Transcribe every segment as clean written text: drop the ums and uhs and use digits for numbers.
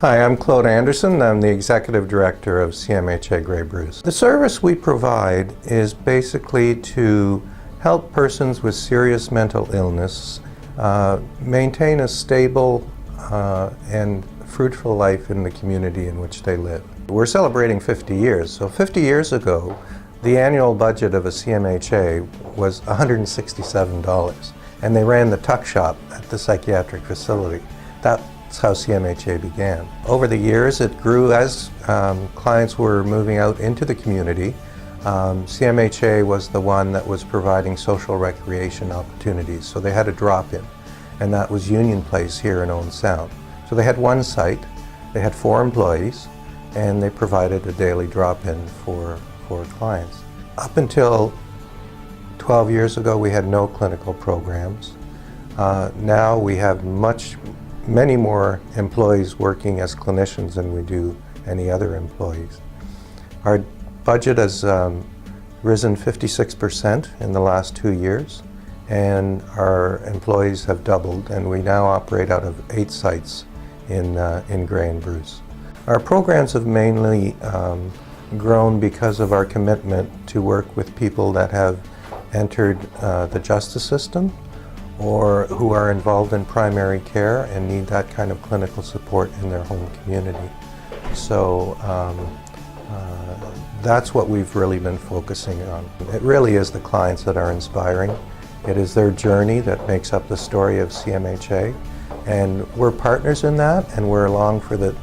Hi, I'm Claude Anderson. I'm the Executive Director of CMHA Grey Bruce. The service we provide is basically to help persons with serious mental illness maintain a stable and fruitful life in the community in which they live. We're celebrating 50 years. So 50 years ago, the annual budget of a CMHA was $167, and they ran the tuck shop at the psychiatric facility. That's how CMHA began. Over the years, it grew as clients were moving out into the community. CMHA was the one that was providing social recreation opportunities, so they had a drop-in, and that was Union Place here in Owen Sound. So they had one site, they had 4 employees, and they provided a daily drop-in for clients. Up until 12 years ago, we had no clinical programs. Now we have many more employees working as clinicians than we do any other employees. Our budget has risen 56% in the last 2 years, and our employees have doubled, and we now operate out of 8 sites in Grey and Bruce. Our programs have mainly grown because of our commitment to work with people that have entered the justice system or who are involved in primary care and need that kind of clinical support in their home community. So that's what we've really been focusing on. It really is the clients that are inspiring. It is their journey that makes up the story of CMHA. And we're partners in that, and we're along for the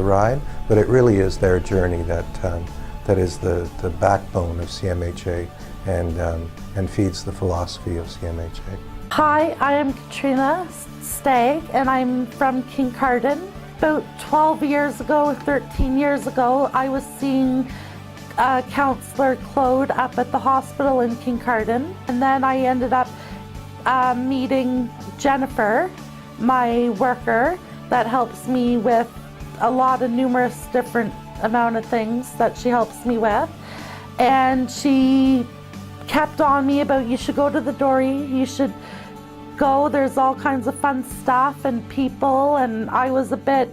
ride, but it really is their journey that is the backbone of CMHA and feeds the philosophy of CMHA. Hi, I am Katrina Stagg, and I'm from Kincardine. About 12 years ago, 13 years ago, I was seeing Councillor Claude up at the hospital in Kincardine, and then I ended up meeting Jennifer, my worker, that helps me with a lot of numerous different amount of things that she helps me with. And she kept on me about, you should go to the Dory, you should go, there's all kinds of fun stuff and people, and I was a bit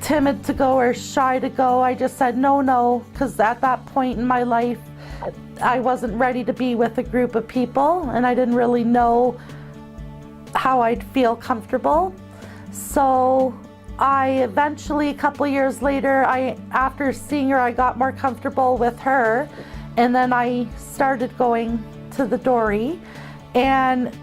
timid to go or shy to go. I just said no, because at that point in my life I wasn't ready to be with a group of people, and I didn't really know how I'd feel comfortable. So I eventually, a couple years later, after seeing her, I got more comfortable with her, and then I started going to the Dory. And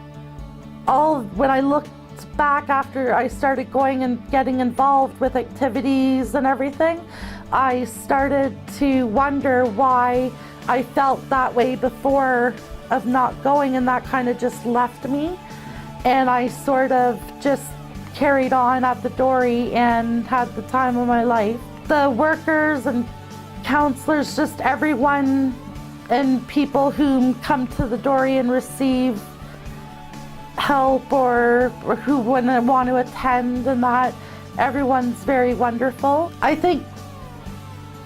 when I looked back after I started going and getting involved with activities and everything, I started to wonder why I felt that way before of not going, and that kind of just left me. And I sort of just carried on at the Dory and had the time of my life. The workers and counselors, just everyone and people who come to the Dory and receive help or who want to attend and that, everyone's very wonderful. I think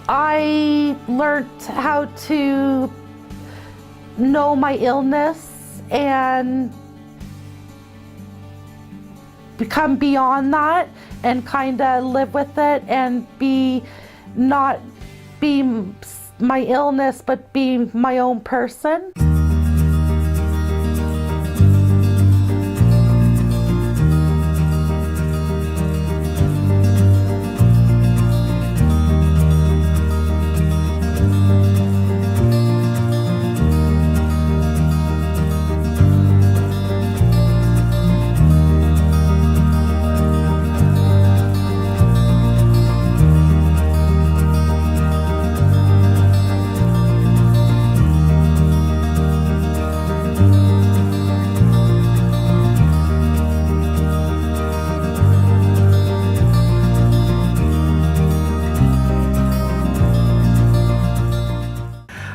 I learned how to know my illness and become beyond that and kind of live with it and not be my illness, but be my own person.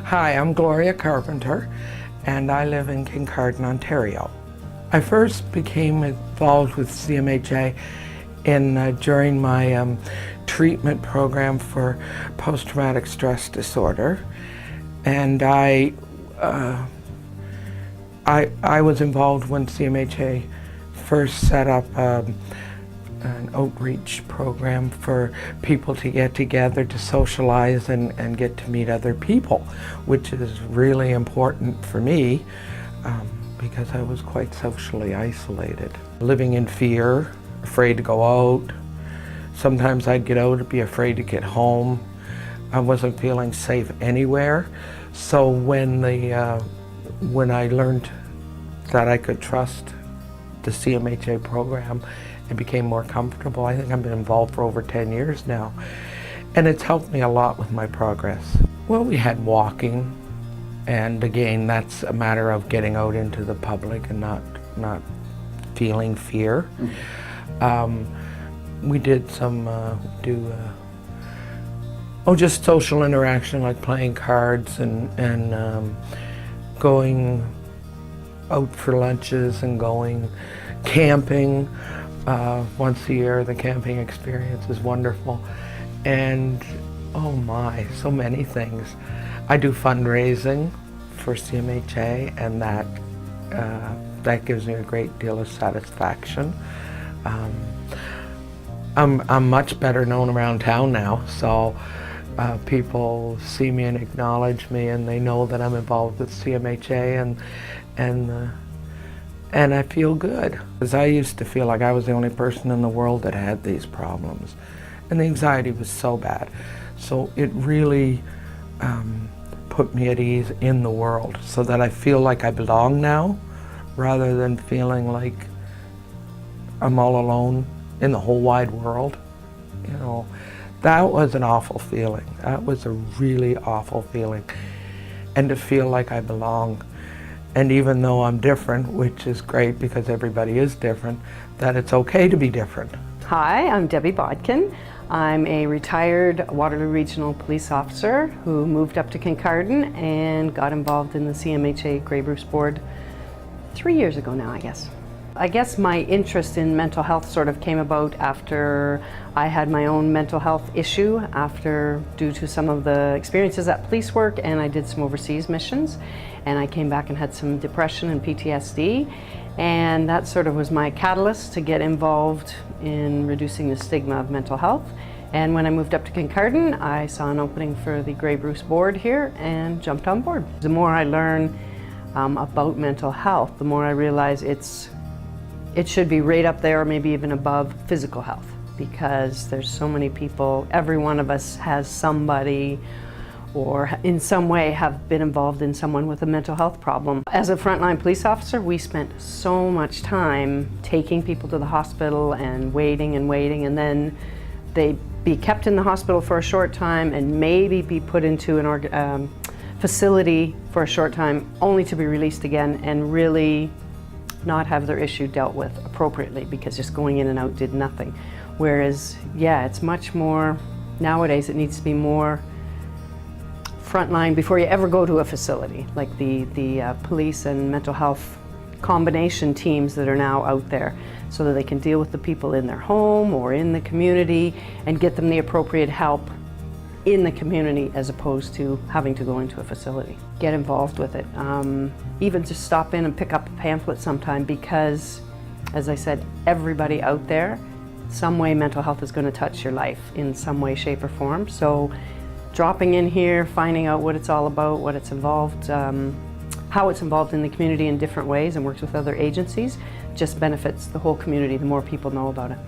Hi, I'm Gloria Carpenter, and I live in Kincardine, Ontario. I first became involved with CMHA during my treatment program for post-traumatic stress disorder, and I was involved when CMHA first set up an outreach program for people to get together to socialize and get to meet other people, which is really important for me because I was quite socially isolated. Living in fear, afraid to go out. Sometimes I'd get out and be afraid to get home. I wasn't feeling safe anywhere. So when I learned that I could trust the CMHA program, it became more comfortable. I think I've been involved for over 10 years now, and it's helped me a lot with my progress. Well, we had walking, and again, that's a matter of getting out into the public and not feeling fear. We did some just social interaction, like playing cards and going out for lunches and going camping once a year. The camping experience is wonderful. And oh my, so many things. I do fundraising for CMHA, and that gives me a great deal of satisfaction. I'm much better known around town now, so people see me and acknowledge me, and they know that I'm involved with CMHA, and I feel good. Because I used to feel like I was the only person in the world that had these problems, and the anxiety was so bad. So it really put me at ease in the world, so that I feel like I belong now, rather than feeling like I'm all alone in the whole wide world. You know, that was an awful feeling. That was a really awful feeling. And to feel like I belong. And even though I'm different, which is great because everybody is different, that it's okay to be different. Hi, I'm Debbie Bodkin. I'm a retired Waterloo Regional Police Officer who moved up to Kincardine and got involved in the CMHA Grey Bruce Board 3 years ago now, I guess. I guess my interest in mental health sort of came about after I had my own mental health issue due to some of the experiences at police work, and I did some overseas missions, and I came back and had some depression and PTSD, and that sort of was my catalyst to get involved in reducing the stigma of mental health. And when I moved up to Kincardine, I saw an opening for the Grey Bruce board here and jumped on board. The more I learn about mental health, the more I realize it should be right up there, or maybe even above physical health, because there's so many people. Every one of us has somebody or in some way have been involved in someone with a mental health problem. As a frontline police officer, we spent so much time taking people to the hospital and waiting, and then they'd be kept in the hospital for a short time and maybe be put into an facility for a short time, only to be released again and really not have their issue dealt with appropriately, because just going in and out did nothing. Whereas, yeah, it's much more, nowadays it needs to be more frontline before you ever go to a facility, like the police and mental health combination teams that are now out there, so that they can deal with the people in their home or in the community and get them the appropriate help in the community, as opposed to having to go into a facility. Get involved with it. Even just stop in and pick up a pamphlet sometime, because, as I said, everybody out there, some way mental health is going to touch your life in some way, shape, or form. So dropping in here, finding out what it's all about, what it's involved, how it's involved in the community in different ways and works with other agencies, just benefits the whole community the more people know about it.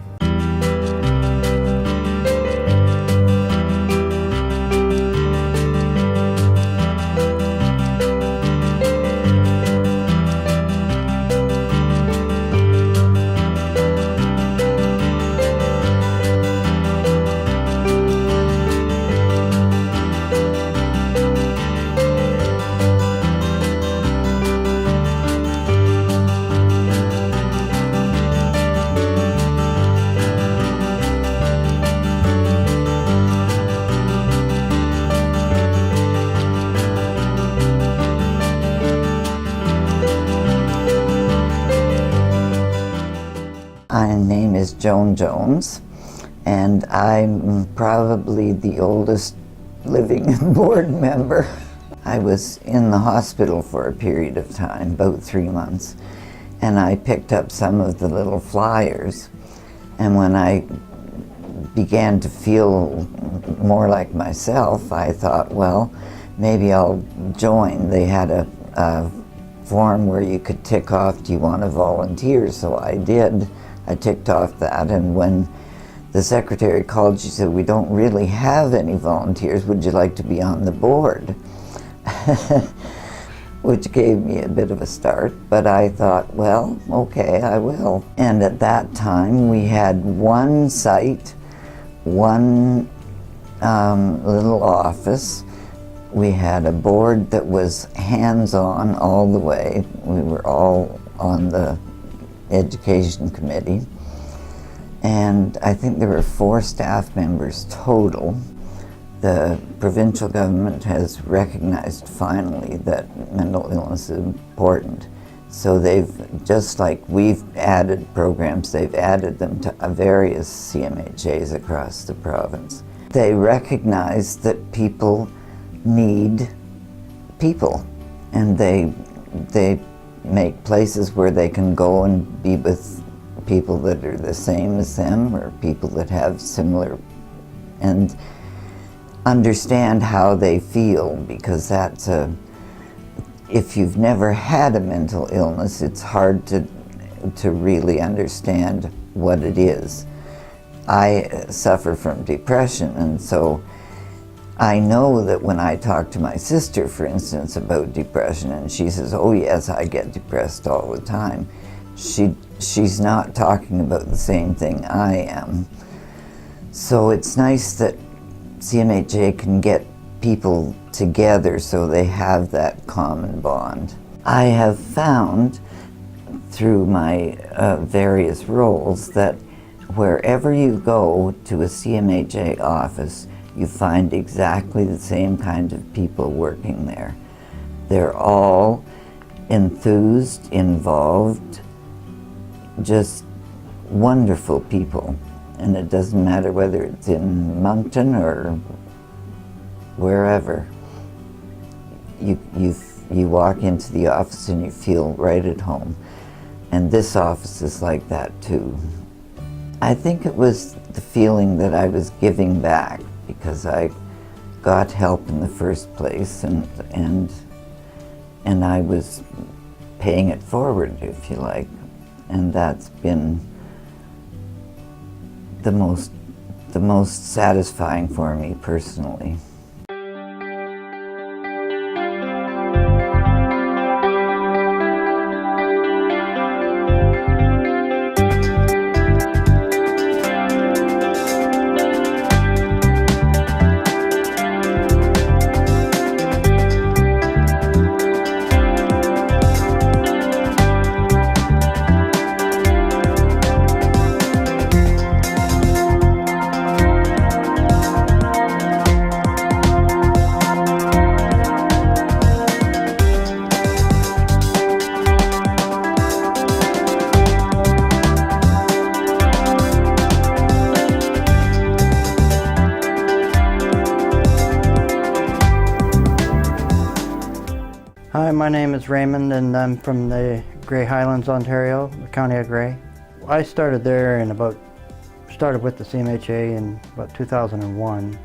My name is Joan Jones, and I'm probably the oldest living board member. I was in the hospital for a period of time, about 3 months, and I picked up some of the little flyers And when I began to feel more like myself, I thought, well, maybe I'll join. They had a form where you could tick off, do you want to volunteer? So I did. I ticked off that, and when the secretary called, she said, we don't really have any volunteers. Would you like to be on the board? Which gave me a bit of a start, but I thought, well, okay, I will. And at that time, we had one site, one little office. We had a board that was hands-on all the way. We were all on the education committee. And I think there were 4 staff members total. The provincial government has recognized finally that mental illness is important. So they've, just like we've added programs, they've added them to various CMHAs across the province. They recognize that people need people, and they make places where they can go and be with people that are the same as them, or people that have similar, and understand how they feel, because that's if you've never had a mental illness, it's hard to really understand what it is. I suffer from depression, and so I know that when I talk to my sister, for instance, about depression, and she says, oh yes, I get depressed all the time, she's not talking about the same thing I am. So it's nice that CMHA can get people together so they have that common bond. I have found through my various roles that wherever you go to a CMHA office, you find exactly the same kind of people working there. They're all enthused, involved, just wonderful people. And it doesn't matter whether it's in Moncton or wherever. You walk into the office and you feel right at home. And this office is like that too. I think it was the feeling that I was giving back, because I got help in the first place, and I was paying it forward, if you like. And that's been the most satisfying for me personally. Hi, my name is Raymond, and I'm from the Grey Highlands, Ontario, the County of Grey. I started there started with the CMHA in about 2001.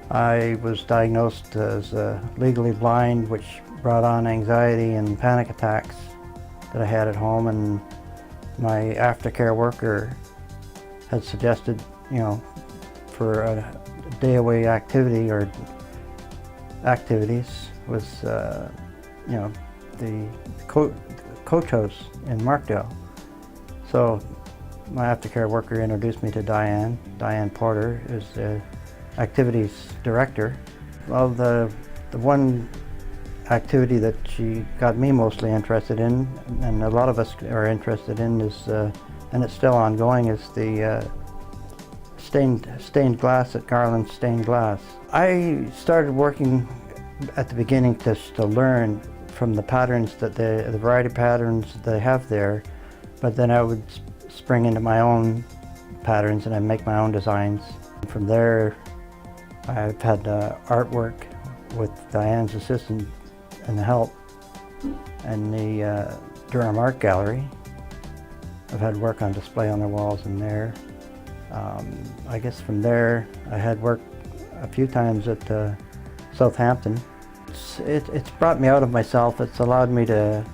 I was diagnosed as legally blind, which brought on anxiety and panic attacks that I had at home, and my aftercare worker had suggested, for a day away activity or activities was, the coach house in Markdale. So my aftercare worker introduced me to Diane Porter, is the activities director. Well, the one activity that she got me mostly interested in, and a lot of us are interested in, is, and it's still ongoing, is the stained glass at Garland's Stained Glass. I started working at the beginning just to learn from the patterns that the variety of patterns they have there, but then I would spring into my own patterns and I make my own designs. From there, I've had artwork with Diane's assistant and help in the Durham Art Gallery, I've had work on display on the walls in there. I guess from there I had work a few times at Southampton. It's brought me out of myself. It's allowed me to,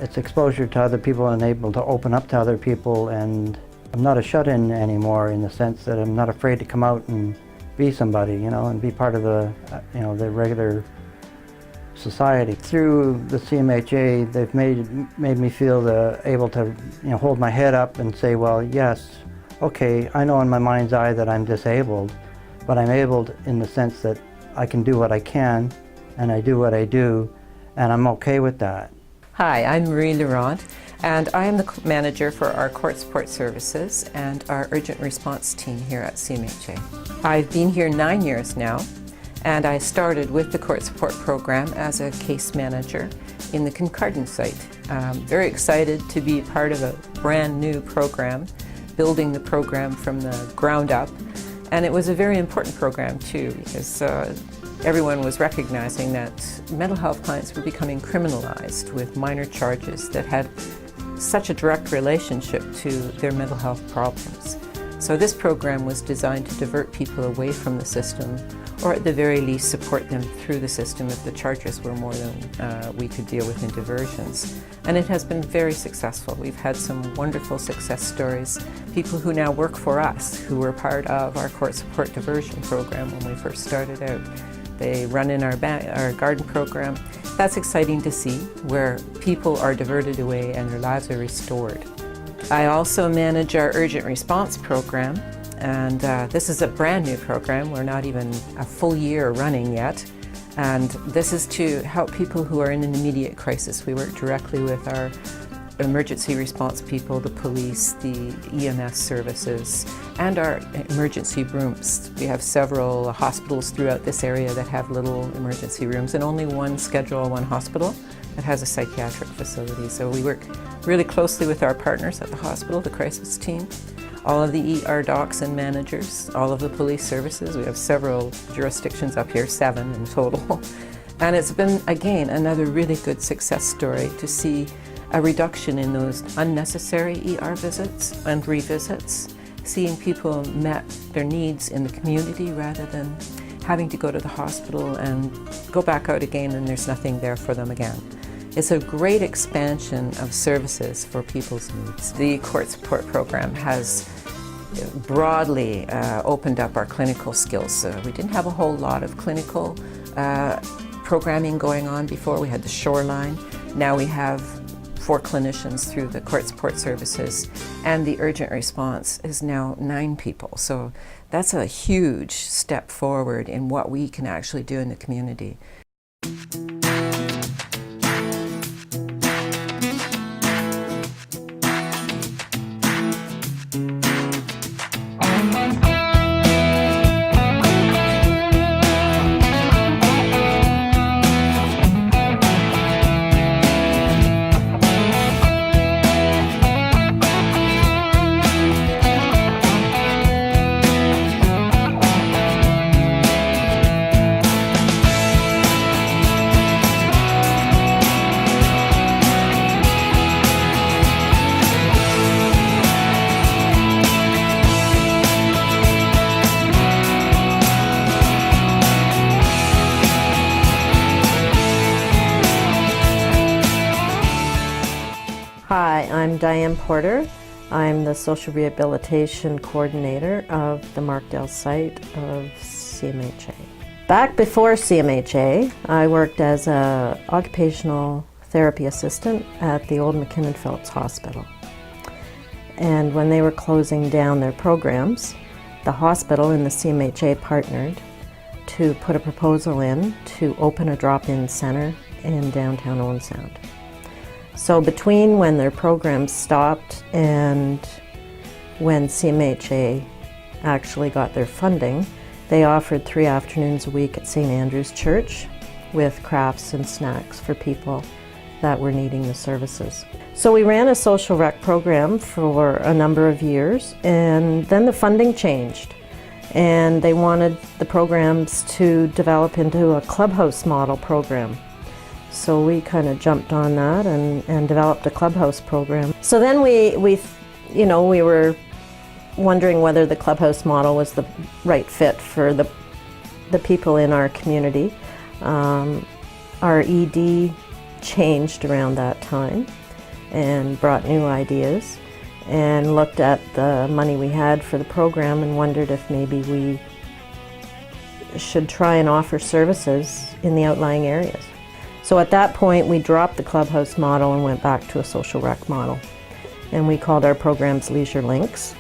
it's exposure to other people and able to open up to other people, and I'm not a shut-in anymore in the sense that I'm not afraid to come out and be somebody, you know, and be part of the, you know, the regular society. Through the CMHA, they've made me feel able to, you know, hold my head up and say, well, yes, okay, I know in my mind's eye that I'm disabled, but I'm able in the sense that I can do what I can, and I do what I do, and I'm okay with that. Hi, I'm Marie Laurent, and I am the manager for our court support services and our urgent response team here at CMHA. I've been here 9 years now, and I started with the court support program as a case manager in the Kincardine site. Very excited to be part of a brand new program, building the program from the ground up. And it was a very important program too, because everyone was recognizing that mental health clients were becoming criminalized with minor charges that had such a direct relationship to their mental health problems. So this program was designed to divert people away from the system, or at the very least support them through the system if the charges were more than we could deal with in diversions. And it has been very successful. We've had some wonderful success stories. People who now work for us, who were part of our court support diversion program when we first started out. They run in our garden program. That's exciting to see, where people are diverted away and their lives are restored. I also manage our urgent response program, and this is a brand new program. We're not even a full year running yet. And this is to help people who are in an immediate crisis. We work directly with our emergency response people, the police, the EMS services, and our emergency rooms. We have several hospitals throughout this area that have little emergency rooms, and only one Schedule I hospital that has a psychiatric facility. So we work really closely with our partners at the hospital, the crisis team, all of the ER docs and managers, all of the police services. We have several jurisdictions up here, 7 in total. And it's been, again, another really good success story to see a reduction in those unnecessary ER visits and revisits, seeing people met their needs in the community rather than having to go to the hospital and go back out again and there's nothing there for them again. It's a great expansion of services for people's needs. The court support program has broadly opened up our clinical skills. We didn't have a whole lot of clinical programming going on before. We had the shoreline. Now we have 4 clinicians through the court support services, and the urgent response is now 9 people. So that's a huge step forward in what we can actually do in the community. Hi, I'm Diane Porter. I'm the Social Rehabilitation Coordinator of the Markdale site of CMHA. Back before CMHA, I worked as an occupational therapy assistant at the old McKinnon Phillips Hospital. And when they were closing down their programs, the hospital and the CMHA partnered to put a proposal in to open a drop-in center in downtown Owen Sound. So between when their programs stopped and when CMHA actually got their funding, they offered 3 afternoons a week at St. Andrew's Church with crafts and snacks for people that were needing the services. So we ran a social rec program for a number of years, and then the funding changed. And they wanted the programs to develop into a clubhouse model program. So we kind of jumped on that and developed a clubhouse program. So then we were wondering whether the clubhouse model was the right fit for the people in our community. Our ED changed around that time and brought new ideas, and looked at the money we had for the program and wondered if maybe we should try and offer services in the outlying areas. So at that point we dropped the clubhouse model and went back to a social rec model, and we called our programs Leisure Links.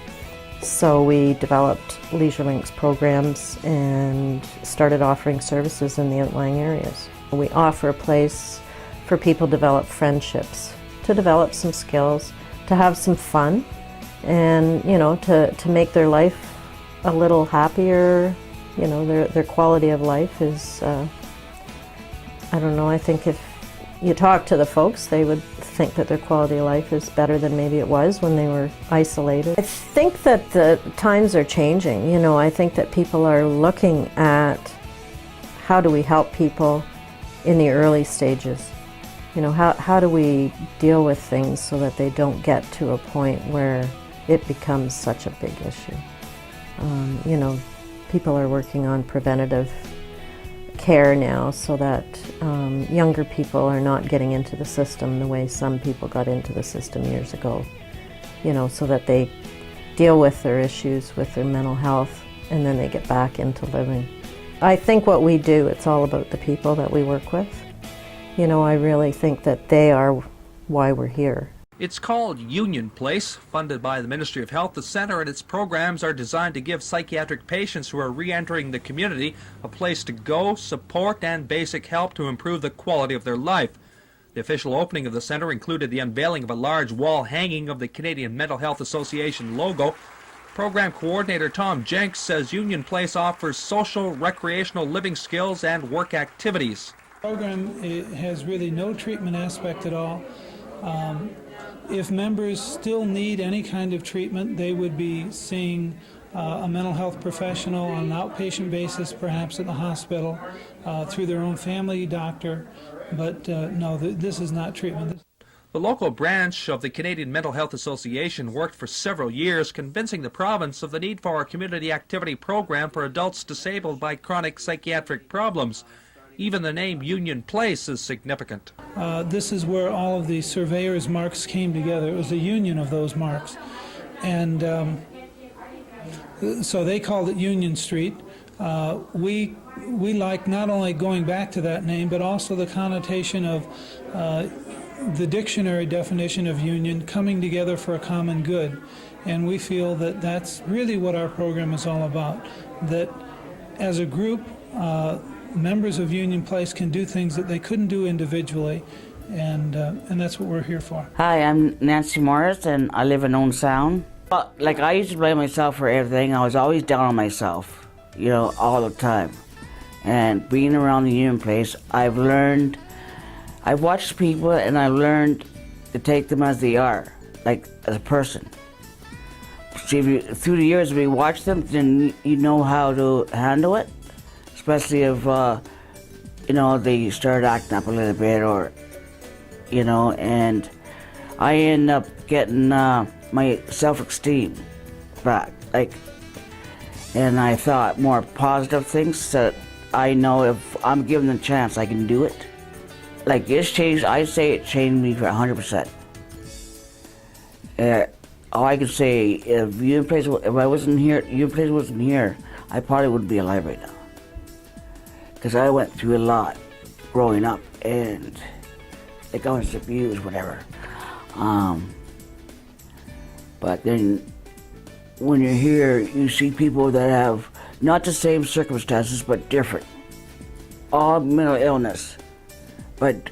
So we developed Leisure Links programs and started offering services in the outlying areas. We offer a place for people to develop friendships, to develop some skills, to have some fun, and to make their life a little happier. Their quality of life is, I don't know, I think if you talk to the folks, they would think that their quality of life is better than maybe it was when they were isolated. I think that the times are changing. I think that people are looking at how do we help people in the early stages. How do we deal with things so that they don't get to a point where it becomes such a big issue. People are working on preventative care now so that younger people are not getting into the system the way some people got into the system years ago, so that they deal with their issues with their mental health and then they get back into living. I think what we do, it's all about the people that we work with. I really think that they are why we're here. It's called Union Place. Funded by the Ministry of Health, the center and its programs are designed to give psychiatric patients who are re-entering the community a place to go, support, and basic help to improve the quality of their life. The official opening of the center included the unveiling of a large wall hanging of the Canadian Mental Health Association logo. Program coordinator Tom Jenks says Union Place offers social, recreational living skills and work activities. The program has really no treatment aspect at all. If members still need any kind of treatment, they would be seeing a mental health professional on an outpatient basis, perhaps at the hospital, through their own family doctor. But no, this is not treatment. The local branch of the Canadian Mental Health Association worked for several years convincing the province of the need for a community activity program for adults disabled by chronic psychiatric problems. Even the name Union Place is significant. This is where all of the surveyors' marks came together. It was a union of those marks. And so they called it Union Street. We like not only going back to that name, but also the connotation of the dictionary definition of union, coming together for a common good. And we feel that that's really what our program is all about, that as a group, members of Union Place can do things that they couldn't do individually, and that's what we're here for. Hi, I'm Nancy Morris, and I live in Owen Sound. I used to blame myself for everything. I was always down on myself, all the time. And being around the Union Place, I've watched people, and I've learned to take them as they are, like as a person. See, through the years, if you watch them, then you know how to handle it. Especially if, they start acting up a little bit and I end up getting my self-esteem back, and I thought more positive things that I know if I'm given the chance, I can do it. It's changed, I say it changed me for 100%. All I can say, if I wasn't here, Union Place wasn't here, I probably wouldn't be alive right now. Because I went through a lot growing up, and I was abused, whatever. But then when you're here, you see people that have not the same circumstances, but different. All mental illness, but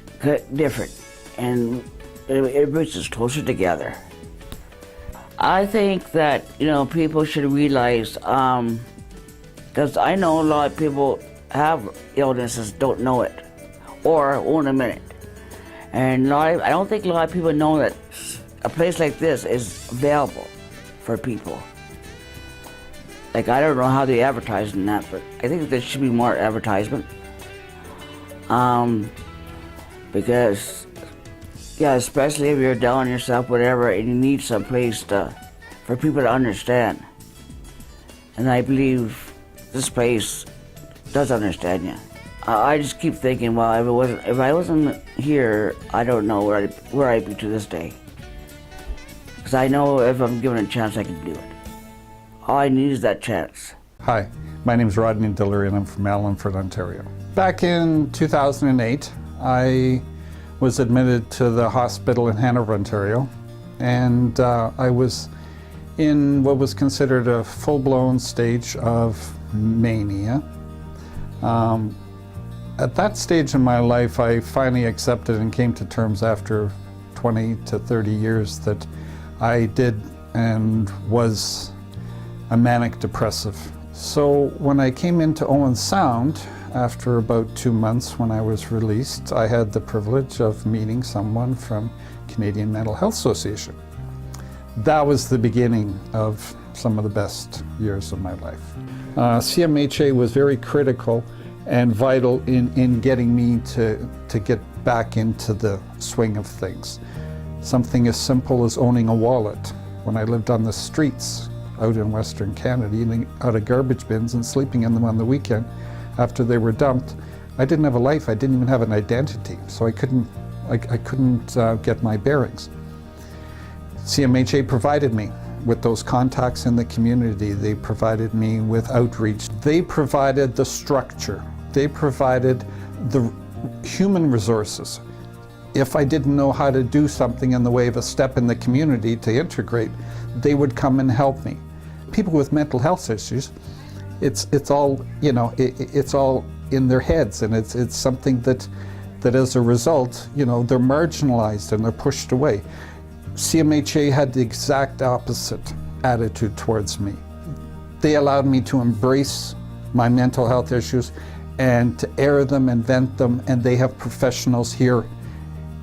different. And it brings us closer together. I think that, people should realize, because I know a lot of people have illnesses, don't know it, or won't admit it. And I don't think a lot of people know that a place like this is available for people. I don't know how they advertise in that, but I think there should be more advertisement. because, yeah, especially if you're down on yourself, whatever, and you need some place for people to understand. And I believe this place does understand you. I just keep thinking, well, if I wasn't here, I don't know where I'd be to this day. Because I know if I'm given a chance, I can do it. All I need is that chance. Hi, my name is Rodney Dillery and I'm from Allenford, Ontario. Back in 2008, I was admitted to the hospital in Hanover, Ontario, and I was in what was considered a full-blown stage of mania. At that stage in my life, I finally accepted and came to terms after 20 to 30 years that I did and was a manic depressive. So when I came into Owen Sound, after about 2 months when I was released, I had the privilege of meeting someone from Canadian Mental Health Association. That was the beginning of some of the best years of my life. CMHA was very critical and vital in getting me to get back into the swing of things. Something as simple as owning a wallet. When I lived on the streets out in Western Canada, eating out of garbage bins and sleeping in them on the weekend after they were dumped, I didn't have a life. I didn't even have an identity, so I couldn't get my bearings. CMHA provided me with those contacts in the community. They provided me with outreach. They provided the structure. They provided the human resources. If I didn't know how to do something in the way of a step in the community to integrate, they would come and help me. People with mental health issues, it's all, you know, it's all in their heads, and it's something that as a result, you know, they're marginalized and they're pushed away. CMHA had the exact opposite attitude towards me. They allowed me to embrace my mental health issues and to air them and vent them, and they have professionals here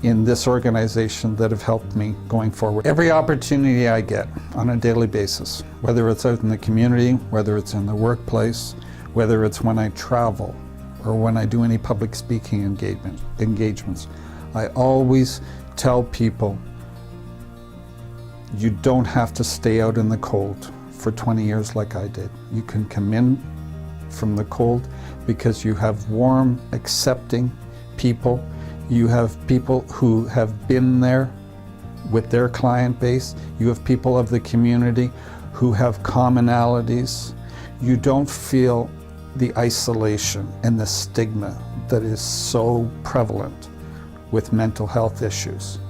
in this organization that have helped me going forward. Every opportunity I get on a daily basis, whether it's out in the community, whether it's in the workplace, whether it's when I travel, or when I do any public speaking engagements, I always tell people, you don't have to stay out in the cold for 20 years like I did. You can come in from the cold because you have warm, accepting people. You have people who have been there with their client base. You have people of the community who have commonalities. You don't feel the isolation and the stigma that is so prevalent with mental health issues.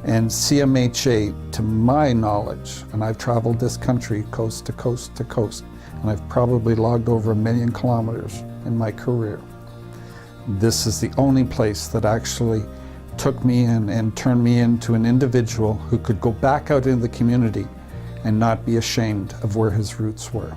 And CMHA, to my knowledge, and I've traveled this country coast to coast to coast, and I've probably logged over 1 million kilometers in my career. This is the only place that actually took me in and turned me into an individual who could go back out into the community and not be ashamed of where his roots were.